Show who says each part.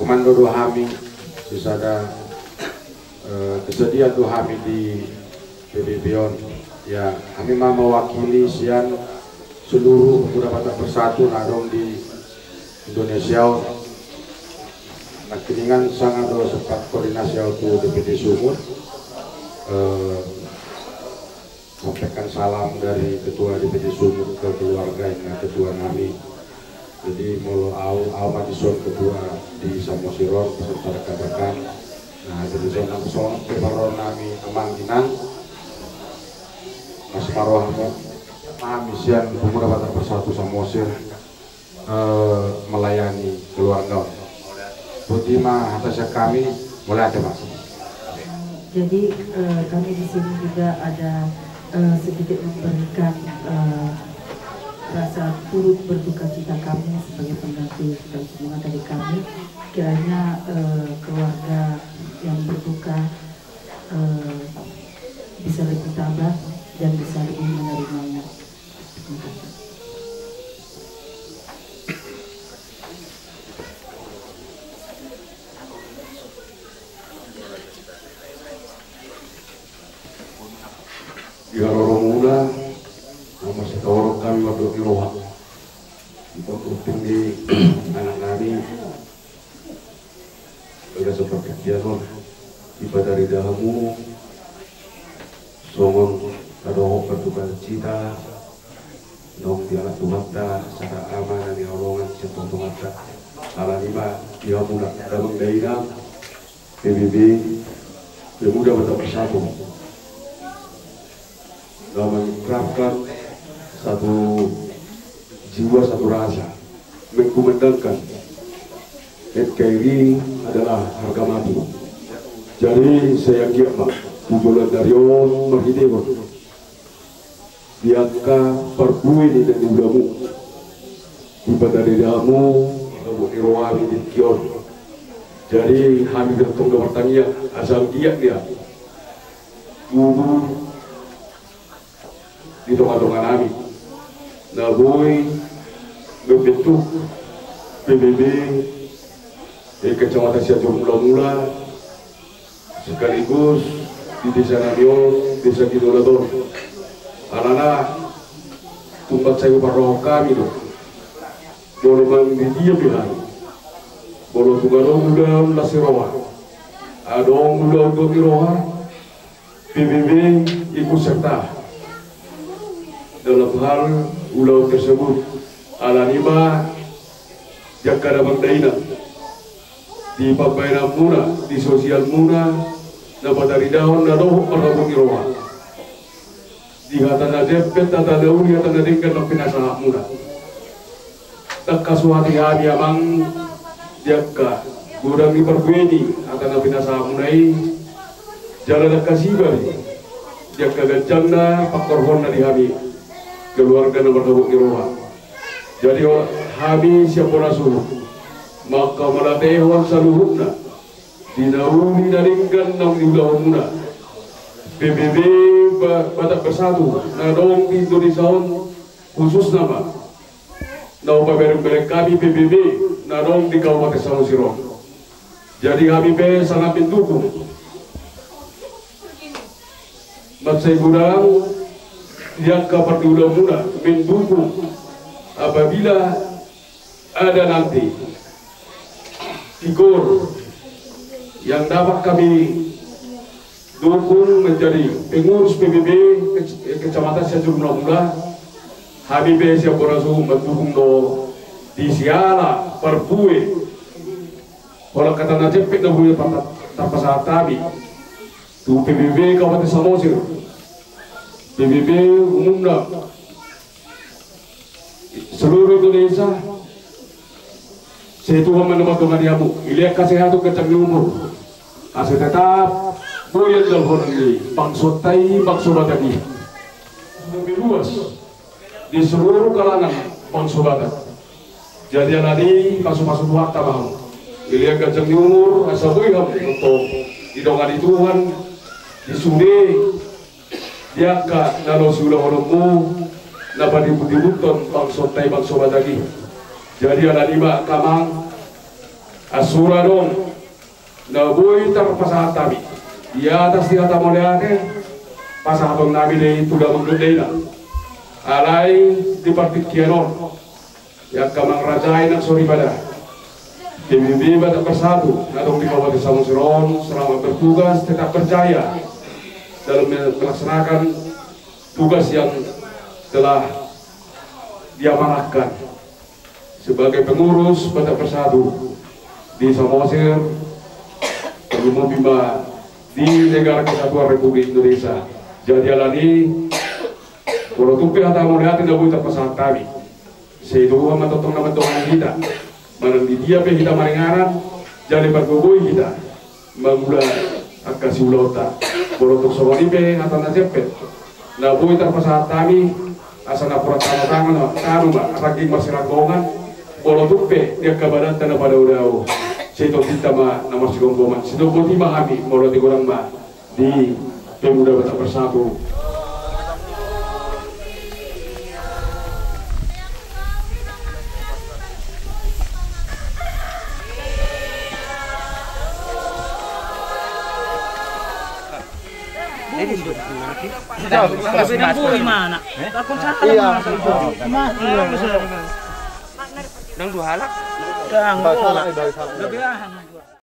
Speaker 1: komando Dohami ada kejadian Dohami di PBB-on ya, kami mau mewakili sian seluruh pemuda Batak Bersatu nadong di Indonesia. Nah, kiningan sangat sempat koordinasi untuk DPD Sumut, sampaikan salam dari ketua DPD Sumut ke keluarga yang ketua kami. Jadi mau awal disuruh ketua di Samosiron beserta rekan-rekan. Nah, jadi saya langsung kebaron kami Amangginang, Mas Marwahmu, misian pemuda Batak Bersatu Samosir melayani keluarga. Butima atasnya kami mulai ada Mas.
Speaker 2: Jadi kami di sini juga ada sedikit memberikan rasa turut berduka cita kami sebagai pengganti dan semua dari kami. Kiranya keluarga yang berduka bisa lebih tabah dan bisa lebih menerimanya. Terima kasih.
Speaker 1: Ya orang muda, nama seorang kami waktu di Roha, kita penting di anak kami, ada seperti kianon, ibadah dari dahamu, somong ada bertukar cita, dong di alat Tuhan dah, secara aman dan diolongan sesuatu Tuhan dah, ala lima dia muda, ada mengdainam, PBB, pemuda Batak Bersatu. Mengerapkan satu jiwa, satu rasa, mengkumandangkan NKRI adalah harga mati. Jadi saya kiamat bulan dari on merhidewon diangka perbuin dan diudamu ibadah dari damu kamu irawami di kion. Jadi kami bertunggu bertanya asal dia dulu di tengah-tengah kami. Nah, boy membentuk PBB di Kecamatan Siajur mula-mula, sekaligus di Desa Namion, Desa Kidulator. Karena tumpat saya paroh kami tuh, boleh mandi dia bilang, boleh tunggal muda lasirawa, adong muda untuk iroha, PBB ikut serta dalam hal ulau tersebut. Ala lima jakada bangdaina di papaina muna, di sosial muna, dapat dari daun nadoh perabung iroha di hatan adepet tata daun di hatan adengkan lapinasa muna tak kasuhati hati amang jakka gudang di perbueni akan lapinasa munai jalan kasibari jakka gajangna pakorhonna di hami keluarga nomor tabuk iroha. Jadi kami siapa nasuh maka malatewan saluhukna dinauni daringkan nang diulahumuna PBB Batak Bersatu nadong di Indonesia khusus nama nau pabereng-bereng kami PBB nadong di Kabupaten Samosir. Jadi kami sangat mendukung maksai gudang yang kapan diulang-ulang mendukung apabila ada nanti figur yang dapat kami dukung menjadi pengurus PBB Kecamatan Siajur mula-mula. Kami siap langsung mendukung do di siala perbuih kalau kata najepek do buih tanpa saat kami tu PBB Kabupaten Samosir PBB umumnya seluruh Indonesia. Saya Tuhan menemukan diamu iliak kesehatan kecang umur asal tetap buaya dalam ini bangsotai bangso Bataki lebih luas di seluruh kalangan bangso Batak. Jadi nanti masuk-masuk waktu mau iliak kecang umur asal buaya untuk didongan Tuhan disude diangkat nalo sudah orangmu napa dibutuhkan bangso tai bangso Bataki. Jadi ada lima kamang asura dong na boy terpasah tabi di atas dia tamoleate pasah dong nabi deh tudah menggedena alai di partik kianon yang kamang rajai nak sori pada tim tak bersatu nadong di Kabupaten Samosir selama bertugas tetap percaya dalam melaksanakan tugas yang telah diamanahkan sebagai pengurus Batak Persatu di Samosir, Rumah Bima di Negara Kesatuan Republik Indonesia. Jadi alani, kalau tupi hata melihat tidak boleh terpasang kami. Saya itu amat totong nama Tuhan kita. Mana di dia pe kita maringaran, jadi bergubui kita. Mengula akasi ulota. Kalau untuk soal ini hata nasepet. Nah boleh terpasang kami. Asal napurat tangan tangan, apalagi masyarakat kalau tupe dia kabaran tanah pada udau, saya kita mah nama si gomboman, saya boleh memahami kalau di orang mah di Pemuda Batak Persatu.
Speaker 3: Nang dua halak.
Speaker 4: Nang